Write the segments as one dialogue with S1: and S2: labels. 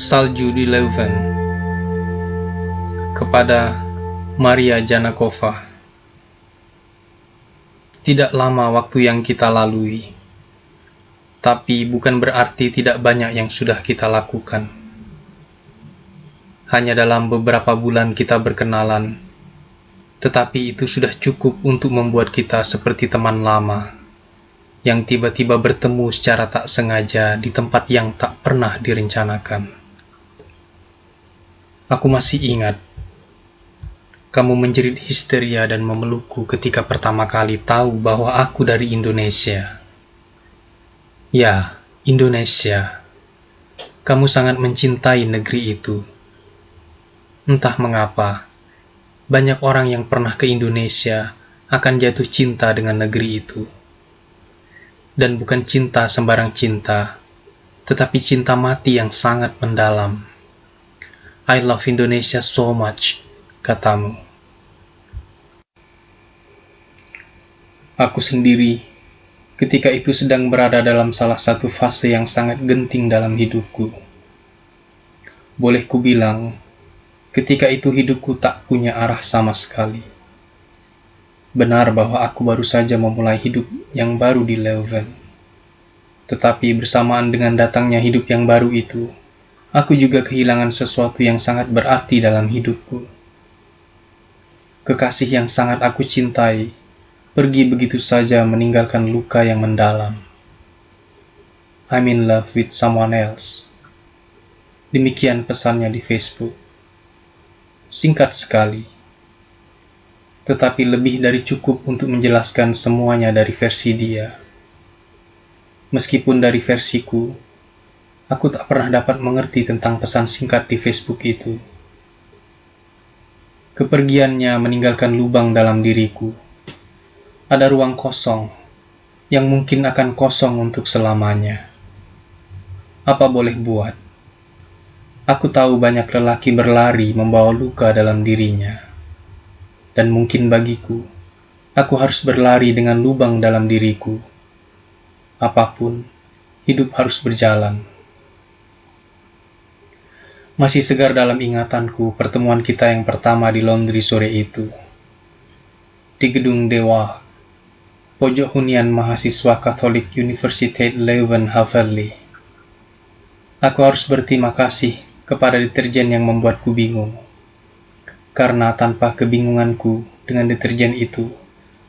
S1: Salju di Leuven, kepada Maria Janakova. Tidak lama waktu yang kita lalui, tapi bukan berarti tidak banyak yang sudah kita lakukan. Hanya dalam beberapa bulan kita berkenalan, tetapi itu sudah cukup untuk membuat kita seperti teman lama yang tiba-tiba bertemu secara tak sengaja di tempat yang tak pernah direncanakan. Aku masih ingat, kamu menjerit histeria dan memelukku ketika pertama kali tahu bahwa aku dari Indonesia. Ya, Indonesia. Kamu sangat mencintai negeri itu. Entah mengapa, banyak orang yang pernah ke Indonesia akan jatuh cinta dengan negeri itu. Dan bukan cinta sembarang cinta, tetapi cinta mati yang sangat mendalam. I love Indonesia so much, katamu. Aku sendiri, ketika itu sedang berada dalam salah satu fase yang sangat genting dalam hidupku. Boleh ku bilang, ketika itu hidupku tak punya arah sama sekali. Benar bahwa aku baru saja memulai hidup yang baru di Leuven. Tetapi bersamaan dengan datangnya hidup yang baru itu, aku juga kehilangan sesuatu yang sangat berarti dalam hidupku. Kekasih yang sangat aku cintai, pergi begitu saja meninggalkan luka yang mendalam. I'm in love with someone else. Demikian pesannya di Facebook. Singkat sekali, tetapi lebih dari cukup untuk menjelaskan semuanya dari versi dia. Meskipun dari versiku, aku tak pernah dapat mengerti tentang pesan singkat di Facebook itu. Kepergiannya meninggalkan lubang dalam diriku. Ada ruang kosong, yang mungkin akan kosong untuk selamanya. Apa boleh buat? Aku tahu banyak lelaki berlari membawa luka dalam dirinya. Dan mungkin bagiku, aku harus berlari dengan lubang dalam diriku. Apapun, hidup harus berjalan. Masih segar dalam ingatanku pertemuan kita yang pertama di laundry sore itu. Di gedung Dewa, pojok hunian mahasiswa Katolik Universiteit Leuven-Haverly. Aku harus berterima kasih kepada deterjen yang membuatku bingung. Karena tanpa kebingunganku dengan deterjen itu,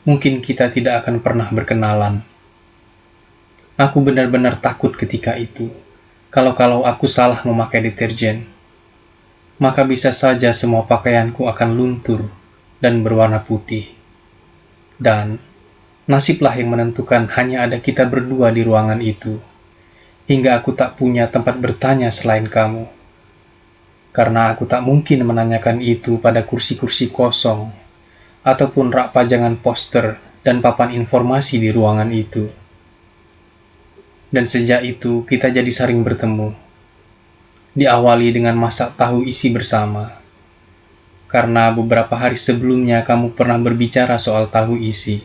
S1: mungkin kita tidak akan pernah berkenalan. Aku benar-benar takut ketika itu. Kalau aku salah memakai deterjen, maka bisa saja semua pakaianku akan luntur dan berwarna putih. Dan nasiblah yang menentukan hanya ada kita berdua di ruangan itu, hingga aku tak punya tempat bertanya selain kamu. Karena aku tak mungkin menanyakan itu pada kursi-kursi kosong, ataupun rak pajangan poster dan papan informasi di ruangan itu. Dan sejak itu kita jadi sering bertemu. Diawali dengan masak tahu isi bersama. Karena beberapa hari sebelumnya kamu pernah berbicara soal tahu isi.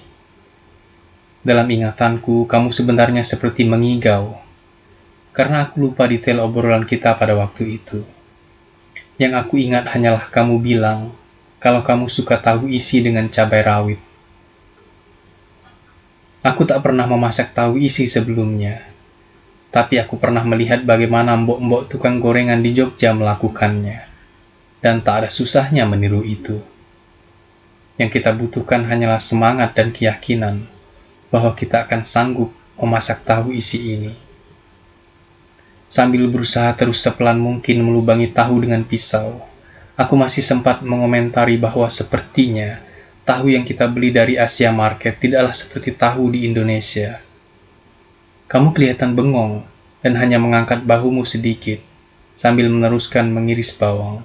S1: Dalam ingatanku, kamu sebenarnya seperti mengigau. Karena aku lupa detail obrolan kita pada waktu itu. Yang aku ingat hanyalah kamu bilang kalau kamu suka tahu isi dengan cabai rawit. Aku tak pernah memasak tahu isi sebelumnya, tapi aku pernah melihat bagaimana mbok-mbok tukang gorengan di Jogja melakukannya, dan tak ada susahnya meniru itu. Yang kita butuhkan hanyalah semangat dan keyakinan bahwa kita akan sanggup memasak tahu isi ini. Sambil berusaha terus sepelan mungkin melubangi tahu dengan pisau, aku masih sempat mengomentari bahwa sepertinya tahu yang kita beli dari Asia Market tidaklah seperti tahu di Indonesia. Kamu kelihatan bengong dan hanya mengangkat bahumu sedikit, sambil meneruskan mengiris bawang.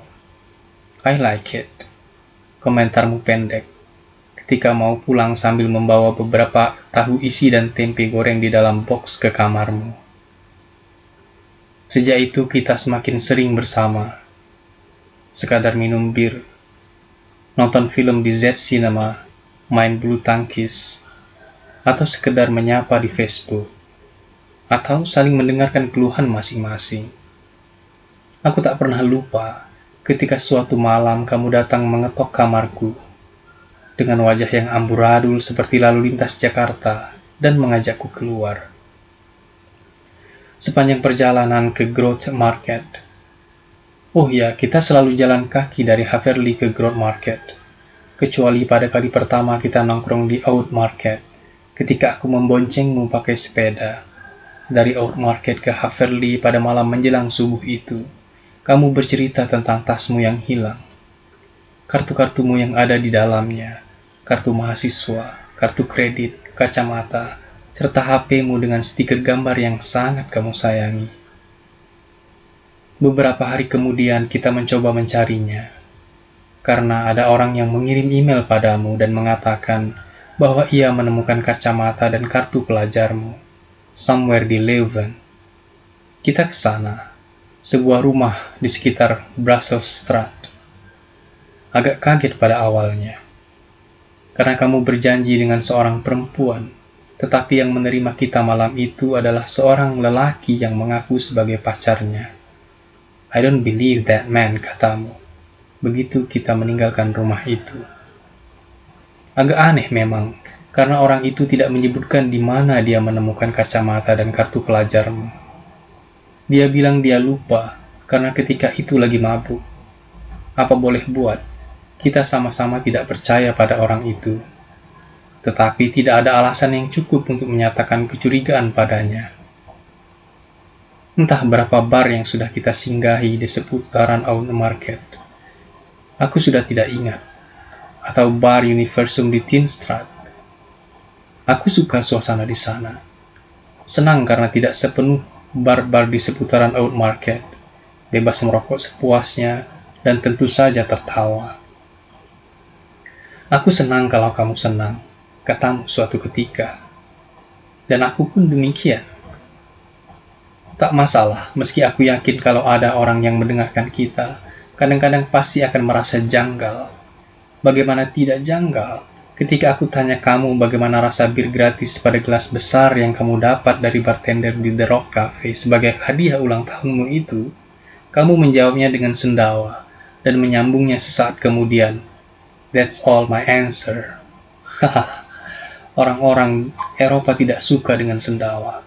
S1: I like it, komentarmu pendek, ketika mau pulang sambil membawa beberapa tahu isi dan tempe goreng di dalam box ke kamarmu. Sejak itu kita semakin sering bersama, sekadar minum bir, nonton film di Z Cinema, main bulu tangkis, atau sekedar menyapa di Facebook, atau saling mendengarkan keluhan masing-masing. Aku tak pernah lupa ketika suatu malam kamu datang mengetok kamarku dengan wajah yang amburadul seperti lalu lintas Jakarta dan mengajakku keluar. Sepanjang perjalanan ke Groot Market. Oh ya, kita selalu jalan kaki dari Haverly ke Groot Market. Kecuali pada kali pertama kita nongkrong di Oud Market, ketika aku memboncengmu pakai sepeda. Dari Oud Market ke Haverly pada malam menjelang subuh itu, kamu bercerita tentang tasmu yang hilang. Kartu-kartumu yang ada di dalamnya, kartu mahasiswa, kartu kredit, kacamata, serta HP-mu dengan stiker gambar yang sangat kamu sayangi. Beberapa hari kemudian kita mencoba mencarinya, karena ada orang yang mengirim email padamu dan mengatakan bahwa ia menemukan kacamata dan kartu pelajarmu, somewhere di Leuven. Kita ke sana, sebuah rumah di sekitar Brusselsstraat. Agak kaget pada awalnya, karena kamu berjanji dengan seorang perempuan, tetapi yang menerima kita malam itu adalah seorang lelaki yang mengaku sebagai pacarnya. I don't believe that man, katamu, begitu kita meninggalkan rumah itu. Agak aneh memang, karena orang itu tidak menyebutkan di mana dia menemukan kacamata dan kartu pelajarmu. Dia bilang dia lupa, karena ketika itu lagi mabuk. Apa boleh buat, kita sama-sama tidak percaya pada orang itu. Tetapi tidak ada alasan yang cukup untuk menyatakan kecurigaan padanya. Entah berapa bar yang sudah kita singgahi di seputaran Oud Market. Aku sudah tidak ingat. Atau bar Universum di Teenstraat. Aku suka suasana di sana. Senang karena tidak sepenuh bar-bar di seputaran Oud Market. Bebas merokok sepuasnya dan tentu saja tertawa. Aku senang kalau kamu senang, katamu suatu ketika. Dan aku pun demikian. Tak masalah, meski aku yakin kalau ada orang yang mendengarkan kita, kadang-kadang pasti akan merasa janggal. Bagaimana tidak janggal ketika aku tanya kamu bagaimana rasa bir gratis pada gelas besar yang kamu dapat dari bartender di The Rock Cafe sebagai hadiah ulang tahunmu itu, kamu menjawabnya dengan sendawa dan menyambungnya sesaat kemudian. That's all my answer. Haha, orang-orang Eropa tidak suka dengan sendawa.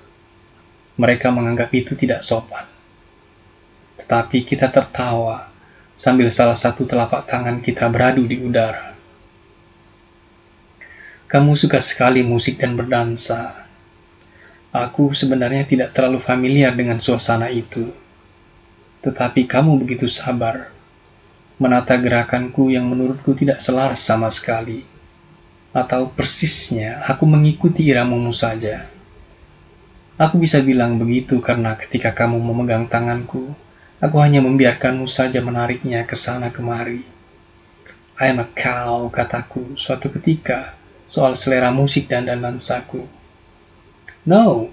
S1: Mereka menganggap itu tidak sopan. Tetapi kita tertawa sambil salah satu telapak tangan kita beradu di udara. Kamu suka sekali musik dan berdansa. Aku sebenarnya tidak terlalu familiar dengan suasana itu. Tetapi kamu begitu sabar, menata gerakanku yang menurutku tidak selaras sama sekali. Atau persisnya, aku mengikuti iramamu saja. Aku bisa bilang begitu karena ketika kamu memegang tanganku, aku hanya membiarkanmu saja menariknya ke sana kemari. I am a cow, kataku suatu ketika, soal selera musik dan dansaku. No,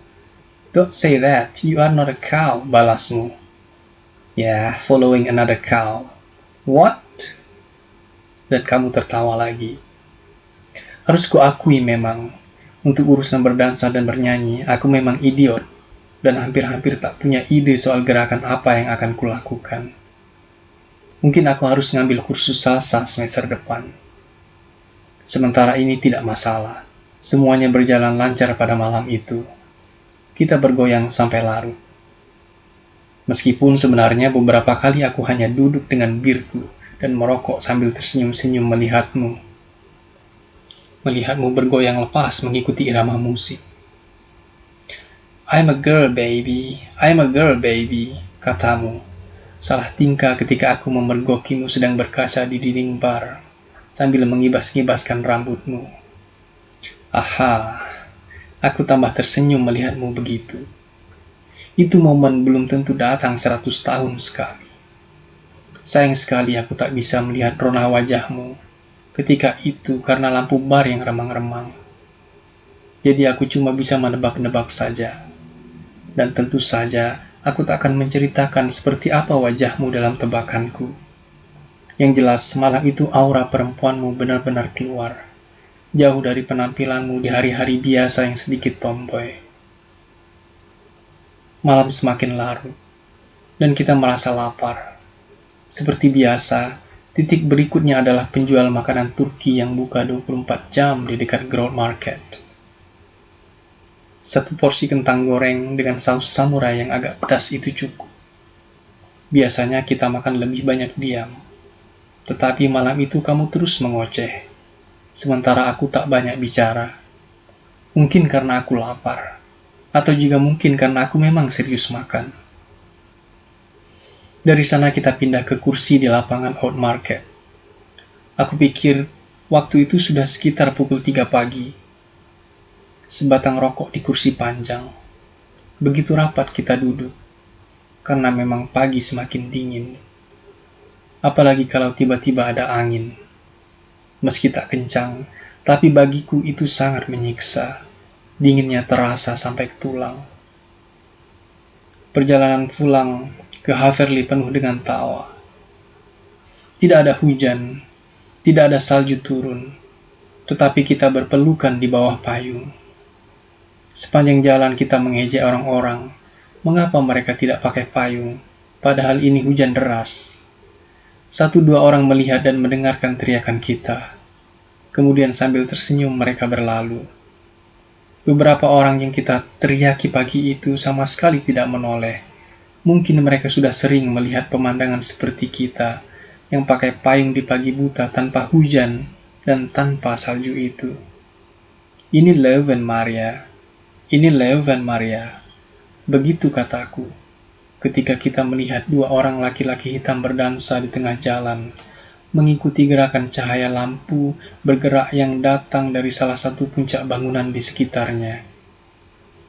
S1: don't say that, you are not a cow, balasmu. Yeah, following another cow. What? Dan kamu tertawa lagi. Harus kuakui memang, untuk urusan berdansa dan bernyanyi, aku memang idiot, dan hampir-hampir tak punya ide soal gerakan apa yang akan kulakukan. Mungkin aku harus ngambil kursus salsa semester depan. Sementara ini tidak masalah, semuanya berjalan lancar pada malam itu. Kita bergoyang sampai larut. Meskipun sebenarnya beberapa kali aku hanya duduk dengan birku dan merokok sambil tersenyum-senyum melihatmu. Melihatmu bergoyang lepas mengikuti irama musik. I'm a girl baby, I'm a girl baby, katamu. Salah tingkah ketika aku memergokimu sedang berkaca di dinding bar, sambil mengibas-ngibaskan rambutmu. Aha, aku tambah tersenyum melihatmu begitu. Itu momen belum tentu datang 100 tahun sekali. Sayang sekali aku tak bisa melihat rona wajahmu ketika itu karena lampu bar yang remang-remang. Jadi aku cuma bisa menebak-nebak saja. Dan tentu saja aku tak akan menceritakan seperti apa wajahmu dalam tebakanku. Yang jelas malam itu aura perempuanmu benar-benar keluar. Jauh dari penampilanmu di hari-hari biasa yang sedikit tomboy. Malam semakin larut. dan kita merasa lapar. Seperti biasa, titik berikutnya adalah penjual makanan Turki yang buka 24 jam di dekat Ground Market. Satu porsi kentang goreng dengan saus samurai yang agak pedas itu cukup. Biasanya kita makan lebih banyak diam. Tetapi malam itu kamu terus mengoceh. Sementara aku tak banyak bicara. Mungkin karena aku lapar. Atau juga mungkin karena aku memang serius makan. Dari sana kita pindah ke kursi di lapangan Out Market. Aku pikir waktu itu sudah sekitar pukul 3 pagi. Sebatang rokok di kursi panjang. Begitu rapat kita duduk. Karena memang pagi semakin dingin. Apalagi kalau tiba-tiba ada angin. Meski tak kencang, tapi bagiku itu sangat menyiksa. Dinginnya terasa sampai ke tulang. Perjalanan pulang ke Haverly penuh dengan tawa. Tidak ada hujan, tidak ada salju turun, tetapi kita berpelukan di bawah payung. Sepanjang jalan kita mengejek orang-orang, mengapa mereka tidak pakai payung, padahal ini hujan deras. 1-2 orang melihat dan mendengarkan teriakan kita. Kemudian sambil tersenyum mereka berlalu. Beberapa orang yang kita teriaki pagi itu sama sekali tidak menoleh. Mungkin mereka sudah sering melihat pemandangan seperti kita, yang pakai payung di pagi buta tanpa hujan dan tanpa salju itu. Ini Leuven Maria. Ini Leuven Maria. Begitu kataku, ketika kita melihat 2 orang laki-laki hitam berdansa di tengah jalan, mengikuti gerakan cahaya lampu bergerak yang datang dari salah satu puncak bangunan di sekitarnya.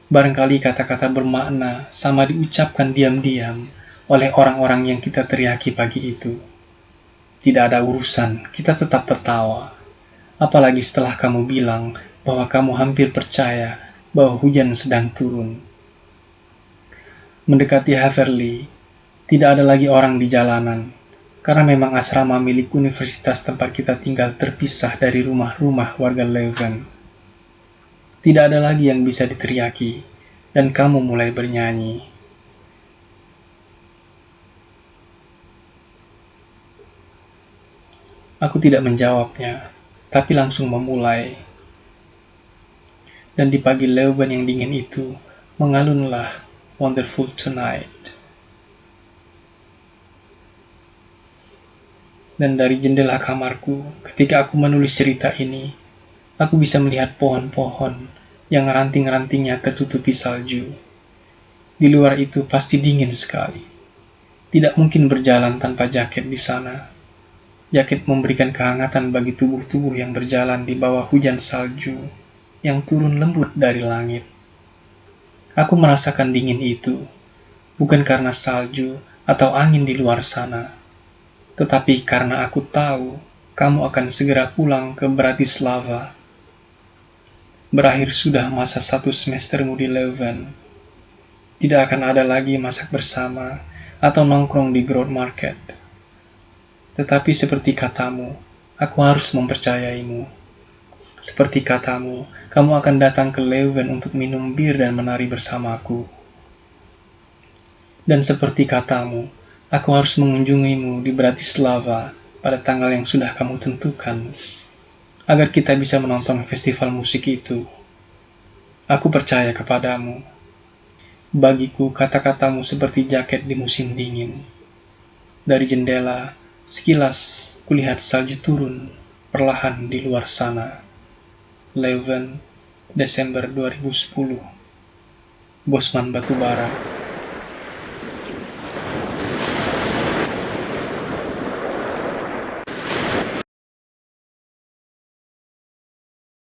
S1: Barangkali kata-kata bermakna sama diucapkan diam-diam oleh orang-orang yang kita teriaki pagi itu. Tidak ada urusan, kita tetap tertawa. Apalagi setelah kamu bilang bahwa kamu hampir percaya bahwa hujan sedang turun. Mendekati Haverly, tidak ada lagi orang di jalanan, karena memang asrama milik universitas tempat kita tinggal terpisah dari rumah-rumah warga Leuven. Tidak ada lagi yang bisa diteriaki, dan kamu mulai bernyanyi. Aku tidak menjawabnya, tapi langsung memulai. Dan di pagi Leuven yang dingin itu, mengalunlah Wonderful Tonight. Dan dari jendela kamarku, ketika aku menulis cerita ini, aku bisa melihat pohon-pohon yang ranting-rantingnya tertutupi salju. Di luar itu pasti dingin sekali. Tidak mungkin berjalan tanpa jaket di sana. Jaket memberikan kehangatan bagi tubuh-tubuh yang berjalan di bawah hujan salju yang turun lembut dari langit. Aku merasakan dingin itu, bukan karena salju atau angin di luar sana, tetapi karena aku tahu kamu akan segera pulang ke Bratislava. Berakhir sudah masa 1 semestermu di Leuven. Tidak akan ada lagi masak bersama atau nongkrong di Ground Market. Tetapi seperti katamu, aku harus mempercayaimu. Seperti katamu, kamu akan datang ke Leuven untuk minum bir dan menari bersamaku. Dan seperti katamu, aku harus mengunjungimu di Bratislava pada tanggal yang sudah kamu tentukan, agar kita bisa menonton festival musik itu. Aku percaya kepadamu. Bagiku, kata-katamu seperti jaket di musim dingin. Dari jendela, sekilas kulihat salju turun perlahan di luar sana. Leuven, Desember 2010. Bosman Batubara.